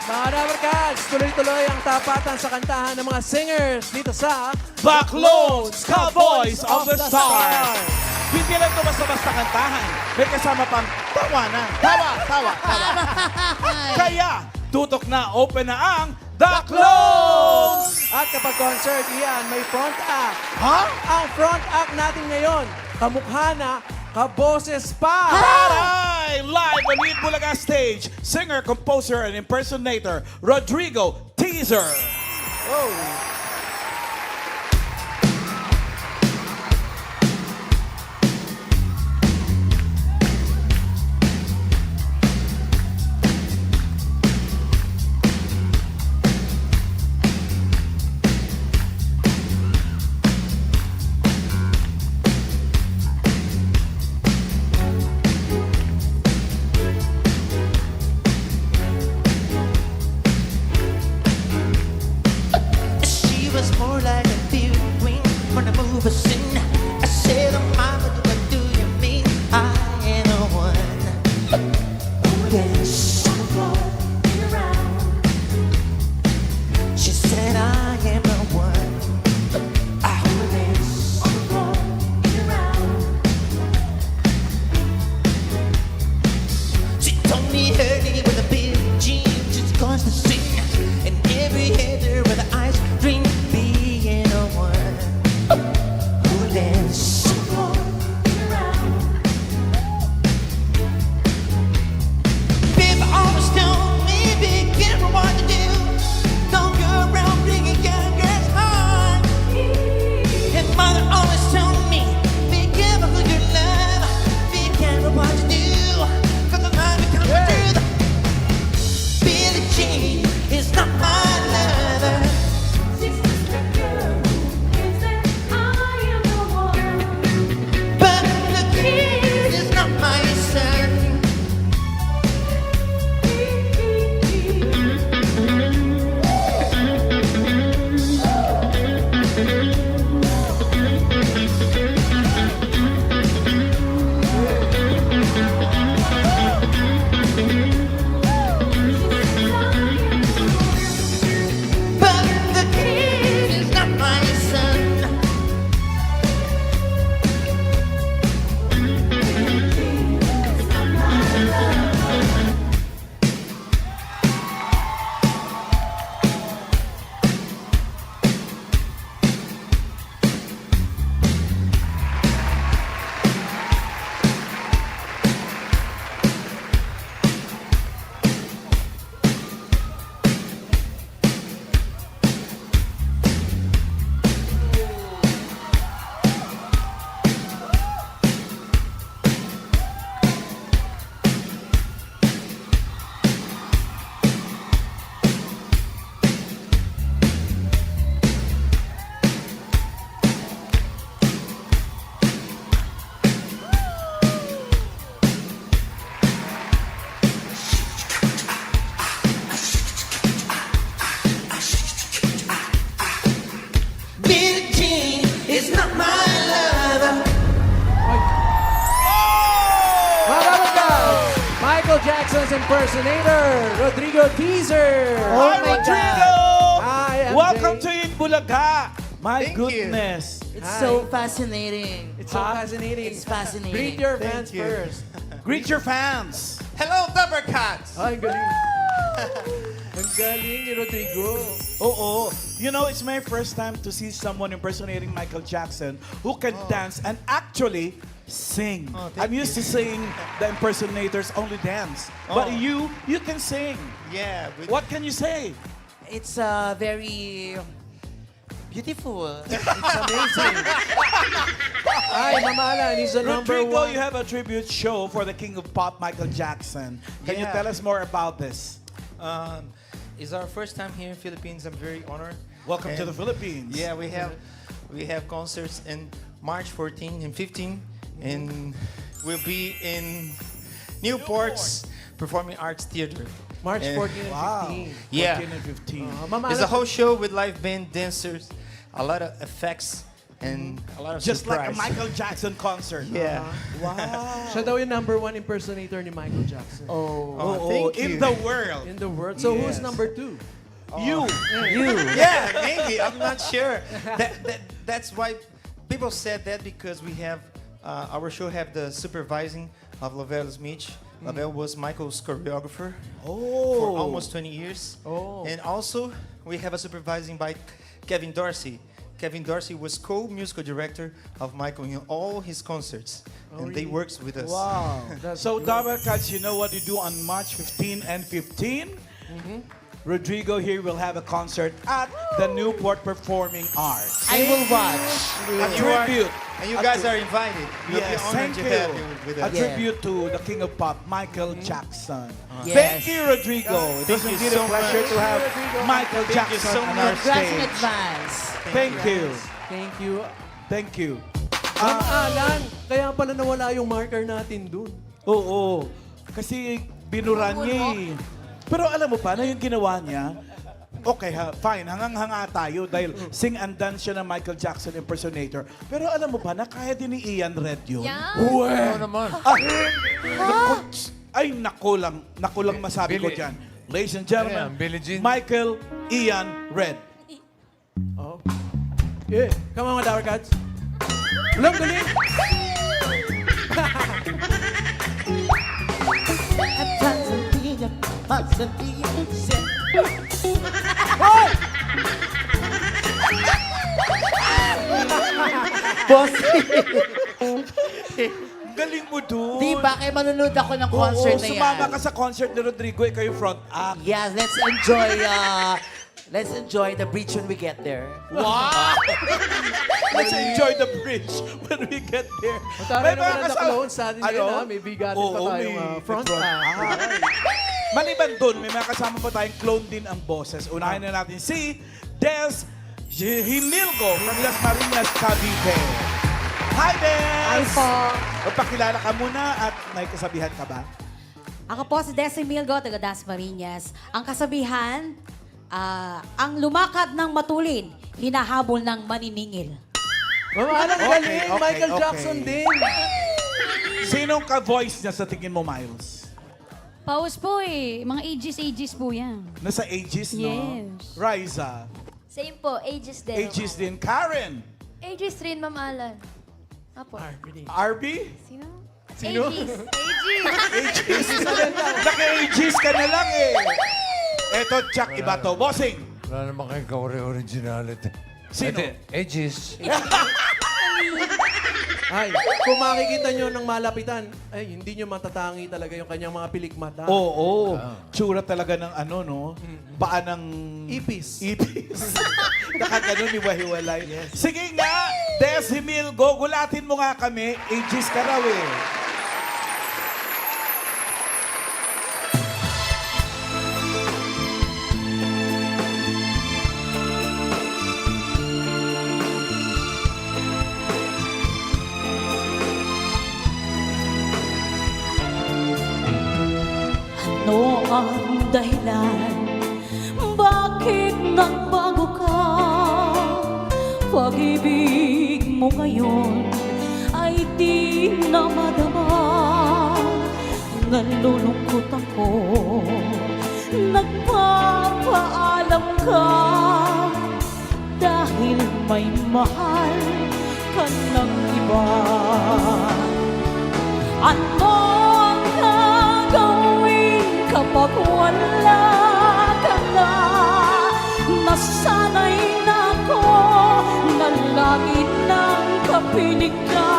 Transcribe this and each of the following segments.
Mga Dabarkads, tuloy-tuloy ang tapatan sa kantahan ng mga singers dito sa Backloads, Cowboys of the Stars. Hindi lang ito basta-basta kantahan. May kasama pang tawanan. Tawa. Kaya, tutok na, open na ang Backloads! At kapag concert, iyan, may front act. Ha? Ang front act natin ngayon, kamukha na, kaboses pa. Taray! Live on Eat Bulaga stage, singer, composer, and impersonator, Rodrigo Teaser. Oh. She was more like a beauty queen when I move a sin. I said, oh, mama, what do you mean? I am the one who dance. She said, I am the one who dance. She told me her name was a Billie Jean. She's going to sing, and every header with the ice cream being the one who dance. Baby always told me, be careful what you do. Don't go around bringing young girls heart. And mother always told me, be careful who you love. Be careful what you do, 'cause the line becomes the truth. Billie Jean is not my lover. But the kid is not my son. But the kid is not my son. Billie Jean is not my lover. Mga Dabarkads, Michael Jackson's impersonator, Rodrigo Teaser. Hi, my Rodrigo! God. Hi, MJ. Welcome to Eat Bulaga. My Thank you. goodness. It's Hi. so fascinating. It's so fascinating. It's fascinating. Greet your Thank fans you. first. Greet your fans. Hello, Dabarkads! Ay, ang galing. Ang galing ni Rodrigo. Oo. You know, it's my first time to see someone impersonating Michael Jackson who can dance and actually sing. Oh, thank I'm used to seeing the impersonators only dance. But Oh. you can sing. Yeah, with What can you say? It's very beautiful. It's amazing. Ay, Mama Alan, he's the number Rodrigo, one. you have a tribute show for the king of pop, Michael Jackson. Can you Yeah. tell us more about this? It's our first time here in Philippines. I'm very honored. Welcome to And the Philippines. Yeah, we have concerts in March 14 and 15, and we'll be in Newport's Performing Arts Theater. March And- 14 and Wow. 15. Yeah. 14 and 15. Mama It's a Alan, whole show with live band dancers, a lot of effects, and a lot of Just like a surprise. Michael Jackson concert. Yeah. Wow. Siya daw yung #1 impersonator ni Michael Jackson. Oh, thank in you. the world. In the world. So who's Yes. #2? You. Yeah, maybe. I'm not sure. That's why people said that, because we have our show have the supervising of Lavelle Smith. Lavelle was Michael's choreographer for almost 20 years. Oh. And also we have a supervising by Kevin Dorsey. Kevin Dorsey was co-musical director of Michael in all his concerts, and they works with us. Wow. So, Dabber Cats, you know what you do on March 15 and 15? Rodrigo here will have a concert at the Newport Performing Arts. I will watch. And you guys are invited. We'll be Yes, honored thank to you. have you with A us. tribute to the King of Pop, Michael Jackson. Yes. Thank you, Rodrigo. It was Thank you indeed a so pleasure much. to have Michael Thank you Jackson so on much. our Congrats in stage. advance. Thank you. Thank you. Thank you. Ma'am Alan, kaya pala nawala yung marker natin dun. Oo. Kasi binuran niya eh. Pero alam mo pa na yung ginawa niya, okay ha, fine, hangang-hanga tayo dahil sing and dance siya ng Michael Jackson impersonator. Pero alam mo ba na kaya din ni Ian Red yun? Oo naman. Ay, naku lang masabi ko dyan. Ladies and gentlemen, Michael Ian Red. Oh. Yeah. Come on, Dower Cats. Ulam, galing. At Tanzania, Tanzania, Boss, Galing mo dun. di ba kayo manunod ako ng concert Oo, na yan? sumama ka sa concert ni Rodrigo, ikaw yung front act. Yes, let's enjoy the bridge when we get there. Wow! Let's enjoy the bridge when we get there. Tara naman na naka-loan sa atin ngayon, ha? May bigatin pa Oo, tayong may front act. act. Maliban dun, may mga kasama pa tayong clone din ang boses. Unahin na natin si Des Himilgo from Las Marinas, Cavite. Hi, Des! Hi po. Magpakilala ka muna at may kasabihan ka ba? Ako po si Desi Milgo, taga Dasmariñas. Ang kasabihan, ang lumakad ng matulin, hinahabol ng maniningil. Ma'am Alan, galing. okay, Michael okay. Jackson din. Sinong ka-voice niya sa tingin mo, Miles? Paus po eh. Mga ages po yan. Nasa ages, no? Yes. Riza. Same po, ages din. Ages din. Karen. Ages rin, Ma'am Alan. Apo. RB? Sino? Sino? Ages. Ages. Naka-ages ka na lang eh. Eto, Chuck, iba to. Bossing. Wala naman kayong kaori-originality. Sino? Aegis. Ay, kung makikita nyo ng malapitan, ay, hindi nyo matatangi talaga yung kanyang mga pilikmata. Oo. Tsura talaga ng ano, no? Paa ng... Ipis. Ipis. Nakaganon ni Wahiwalay. Sige nga, Des Himilgo, gulatin mo nga kami. Ages ka raw eh. Ano ang dahilan? Bakit nagbago ka? Pag-ibig mo ngayon ay di na madama. Nalulungkot ako, nagpapaalam ka dahil may mahal ka ng iba. Ano ang gagawin kapag wala ka na? Nasanay na ako na lagi nang kapiling ka.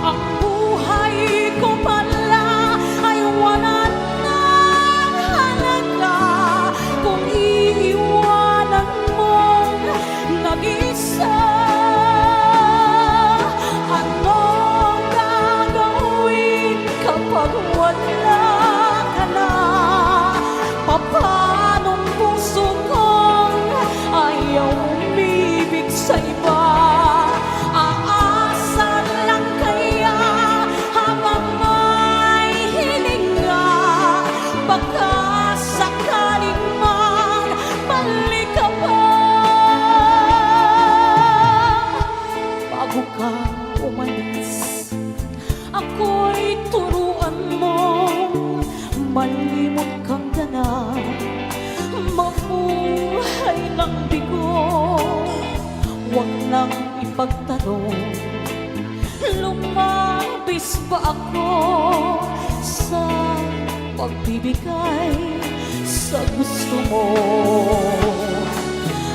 Ang buhay ko pala ay wala nang halaga kung iiwanan mong nag-isa. Ano gagawin kapag wala ka na? huwag nang ipagtanong. Lumabis pa ako sa pagbibigay sa gusto mo.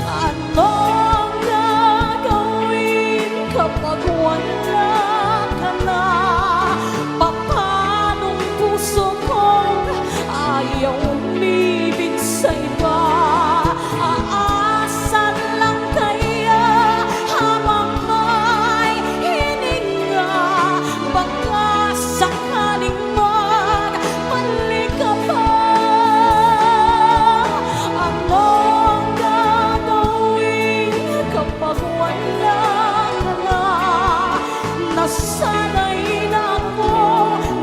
Anong gagawin kapag wala ka na? Papanong puso kong ayaw umibig sa iba? Aasan lang kaya habang may hininga? Baka sakaling magmali ka pa. Anong gagawin kapag wala ka na? Nasanay na ako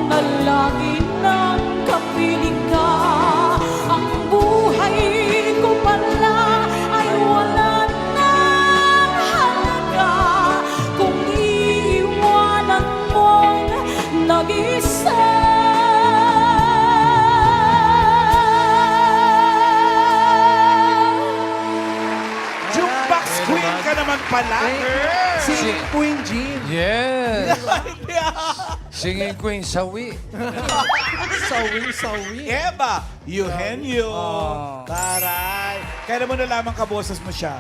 na lagi nang kapiling ka. Ang buhay ko pala ay wala nang halaga kung iiwanan mong nag-isa. Jukebox queen ka naman pala, girl! Si Queen Jean. Yes! Hindi Singing Queen Sawi. Sawi. Eva, Eugenio. Taray. Kaya mo nalaman kaboses mo siya.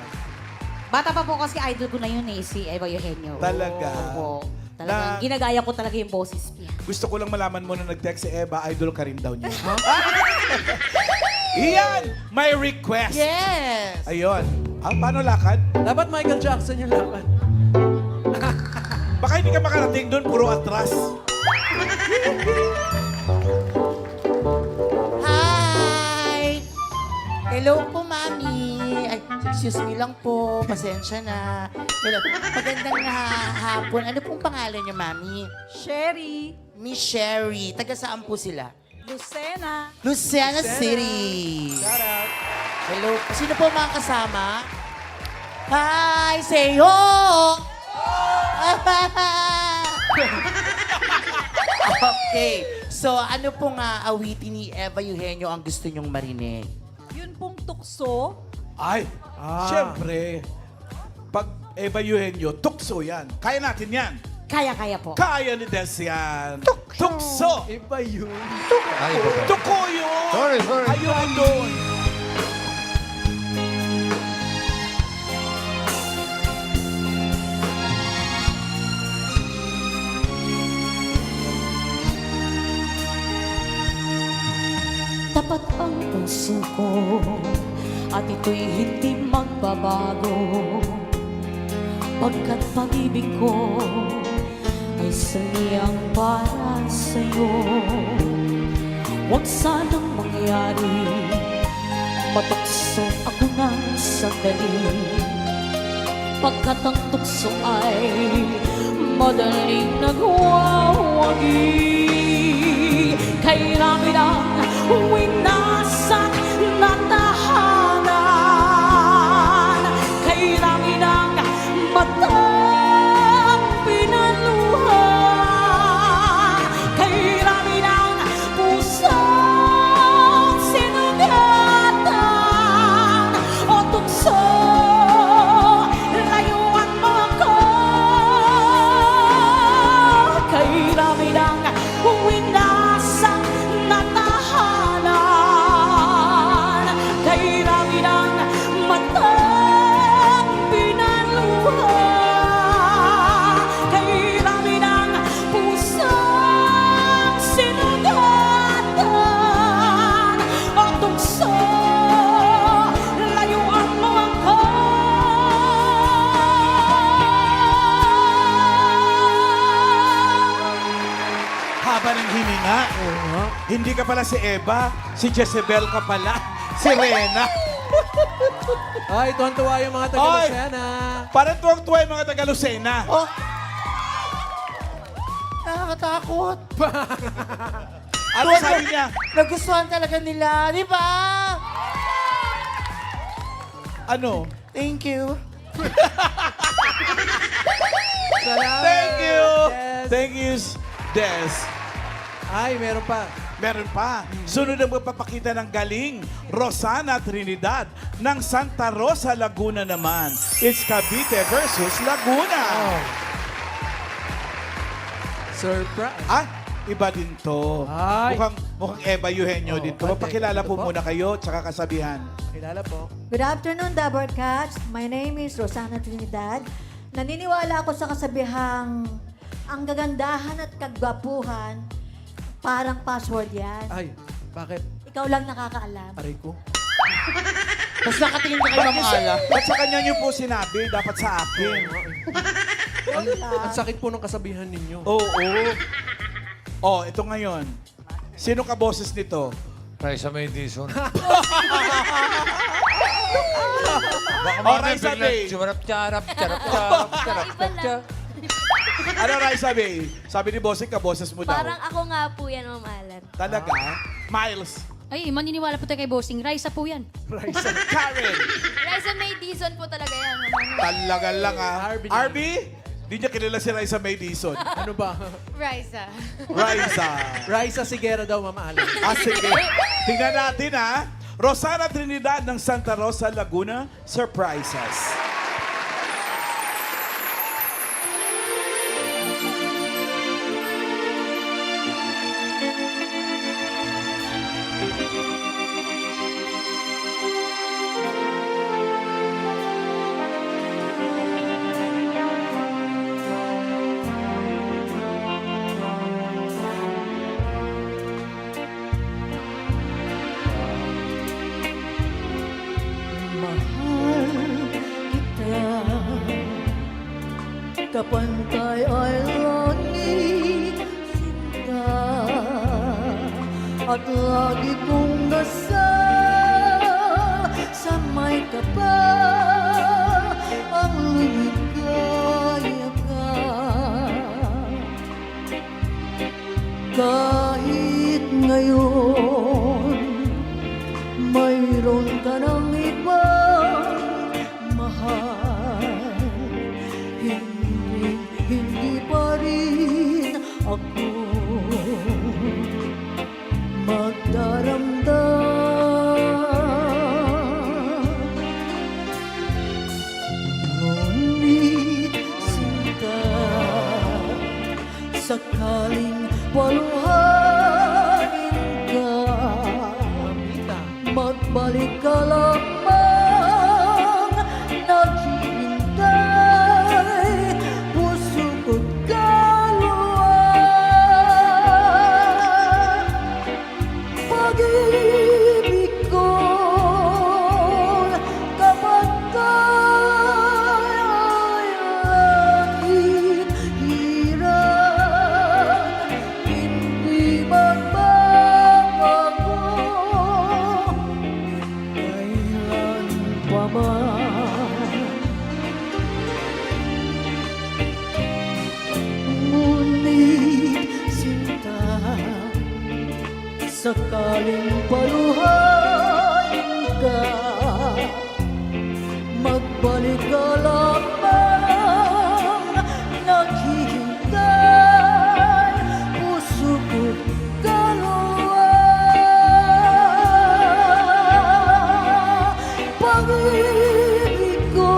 Bata pa po kasi idol ko na yun eh, si Eva Eugenio. Talaga? Opo. Talagang ginagaya ko talaga yung boses niya. Gusto ko lang malaman mo na nag-text si Eva, idol ka rin daw niya. Iyan! May request! Yes! Ayun. Paano lakad? Dapat Michael Jackson yung laban. Baka hindi ka makarating doon, puro atras. Hi! Hello po, Mami. Ay, excuse me lang po. Pasensya na. Hello. Magandang hapon. Ano pong pangalan niyo, Mami? Sherry, Miss Sherry. Taga saan po sila? Lucena, Lucena City. Hello. Sino po mga kasama? Hi! Say ho! Okay. So, ano pong awitin ni Eva Eugenio ang gusto nyong marinig? yun pong tukso. Ay, siyempre. Pag Eva Eugenio, tukso yan. Kaya natin yan. Kaya-kaya po. Kaya ni Des yan. Tukso! Iba yun. Ay, baba. Tuko yun! Sorry. Ayun doon. Tapat ang puso ko at ito'y hindi magbabago. Pagkat pag-ibig ko ay saniyang para sa'yo. Huwag sanang mangyari, matukso ako ng sandali. Pagkat ang tukso ay madaling nagwawagi. Kailangan ang winasak na tahanan. Kailangan ang matang pinaluhan. Kailangan ang pusong sinugatan. O tukso, layuan mo ako. Kailangan ang winasak na tahanan. Kailangan ang matang pinaluhan. Kailangan ang pusong sinugatan. O tukso, layuan mo ako. Haba ng hininga. Hindi ka pala si Eva, si Jezebel ka pala. Si Rena. Ay, tuwan-tuwa yung mga taga-Lucena. Parang tuwang-tuwa yung mga taga-Lucena. Oh! Nakakatakot. Ano sabi niya? Nagustuhan talaga nila, di ba? Ano? Thank you. Salamat. Thank you! Des. Thank you, Des. Ay, meron pa. Meron pa. Sunod na magpapakita ng galing, Rosana Trinidad ng Santa Rosa, Laguna naman. It's Cavite versus Laguna. Surprise. Ah, iba din to. Ay. Mukhang Eva Eugenio din to. Mapakilala po muna kayo, tsaka kasabihan. Kilala po. Good afternoon, Dabber Cats. My name is Rosana Trinidad. Naniniwala ako sa kasabihang ang gagandahan at kagwapuhan, parang password yan. Ay, bakit? Ikaw lang nakakaalam. Aray ko. Tapos nakatingin ka kay Ma'am Ala. Ba't sa kanya niyo po sinabi? Dapat sa akin. Ang sakit po ng kasabihan ninyo. Oo. Oh, ito ngayon. Sino ka boses nito? Raisa May Dizon. Oh, Raisa May. Charap, charap, charap, charap, Iba lang. charap. Ano, Raisa May? Sabi ni Bossing ka, boses mo daw. Parang ako nga po yan, Ma'am Alan. Talaga? Miles. Ay, maniniwala po tayo kay Bossing. Raisa po yan. Raisa. Karen. Raisa May Dizon po talaga yan, Ma'am Alan. Talaga lang ah. Arby. Arby? Di niya kilala si Raisa May Dizon. Ano ba? Raisa. Raisa. Raisa Sigera daw, Ma'am Alan. Ah, sige. Tingnan natin ha. Rosana Trinidad ng Santa Rosa, Laguna, surprises. Mahal kita, kapantay ay langit sinta, at lagi kong dasal sa may kapal ang lumigaya ka. Kahit ngayon mayroon ka ng ibang mahal, hindi pa rin ako magdaramdam. Ngunit sinta, sakaling paluhanin ka, magbalik ka lamang, naghihintay, puso ko't kaluluwa. Pag-ibig ko, kapantay ay langit, hirap, hindi magbabago. Kailan pa man, ngunit sinta, sakaling paluhain ka, magbalik ka lamang, naghihintay, puso ko't kaluluwa. Pag-ibig ko,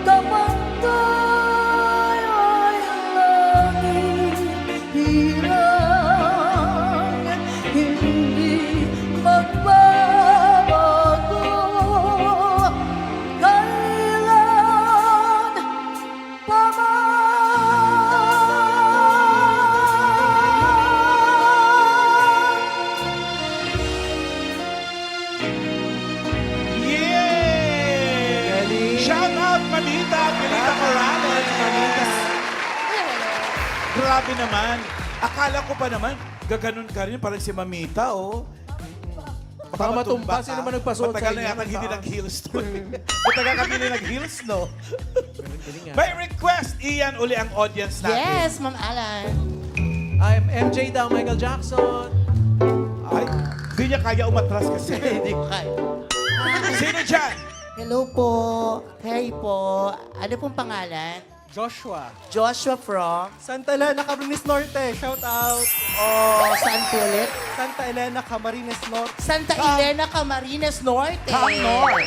kapantay ay langit, hirang, hindi magbabago. Kailan pa man. Yeah! Shout out, Manita! Manita Morales! Grabe naman. Akala ko pa naman, gaganon ka rin, parang si Mamita, oh. Baka matumba. Sino man nagpasuot Matagal sa na inyo? yata hindi nag-heels to. Matagal kami na nag-heels, no? By request, Ian, uli ang audience natin. Yes, Ma'am Alan. I'm MJ daw, Michael Jackson. Ay, di niya kaya umatras kasi. Hindi ko kaya. Sino dyan? Hello po. Hey po. Ano pong pangalan? Joshua. Joshua from? Santa Elena, Camarines Norte. Shout out. Oh, saan po ulit? Santa Elena, Camarines Norte. Santa Elena, Camarines Norte. Come North.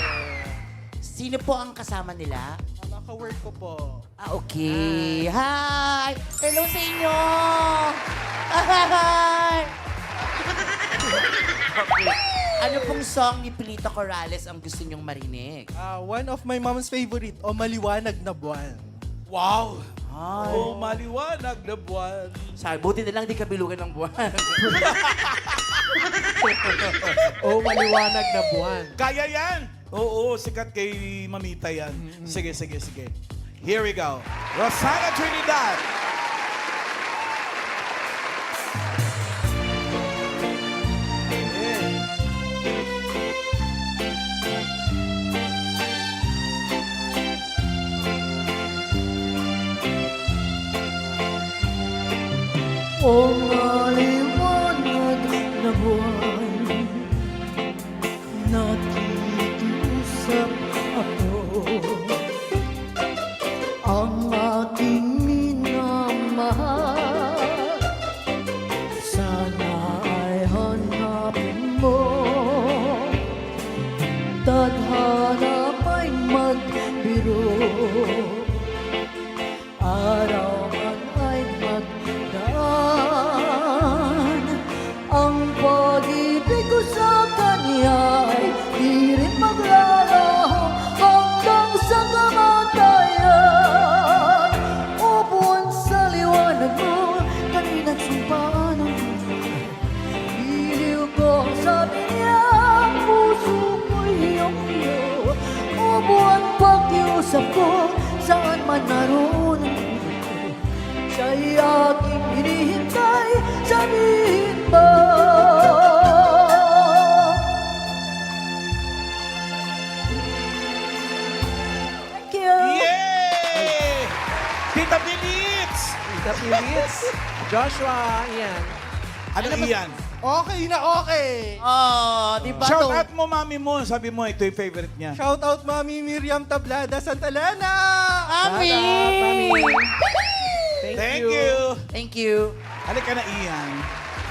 Sino po ang kasama nila? Mga ka-work ko po. Ah, okay. Hi! Hello sa inyo! Hi! Ano pong song ni Pilito Corrales ang gusto niyong marinig? One of my mom's favorite, O Maliwanag na Buwan. Wow! Ay. Oh, maliwanag na buwan. Sabi, buti na lang di kabilugan ng buwan. O maliwanag na buwan. Kaya yan! Oo, sikat kay Mamita yan. Sige. Here we go. Rosana Trinidad. O maliwanag na buwan, nakikiusap ako. Ang aking minamahal, sana ay hanapin mo. Tadhana may magbiro, araw man ay magdaan. Ang pag-ibig ko sa kanya ay di rin maglalaho hanggang sa kamatayan. O buwan sa liwanag mo, kanina't sumpaan ang iliw ko. Sabi niya, ang puso ko'y iyong-iyo. O buwan pakiusap ko, saan man naroon ang puso ko. Siya'y aking hinihintay, sabihin ba? Thank you. Yay! Tita Pilits! Tita Pilits. Joshua, yan. Ano iyan? Okay na okay. Oh, di ba Shout to? out mo, mami mo. Sabi mo, ito yung favorite niya. Shout out Mami Miriam Tablada, Santa Elena. Mami! Thank you. Thank you. Halika na, Ian.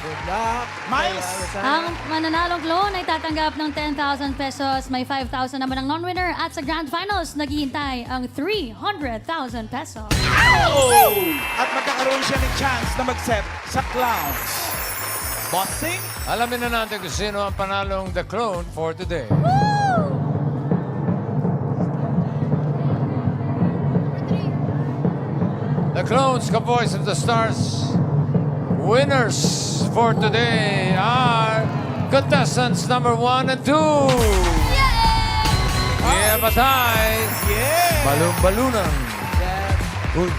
Good luck. Miles! Ang mananalong clone ay tatanggap ng 10,000 pesos. May 5,000 naman ang non-winner. At sa Grand Finals, naghihintay ang 300,000 pesos. Oh! At magkakaroon siya ng chance na mag-set sa Clowns. Bossing? Alamin na natin kung sino ang panalong The Clone for today. The Clones, Ka-Voice of the Stars. Winners for today are contestants number 1 and 2. Yeah, batay. Yeah! Balon-balunan. Uy.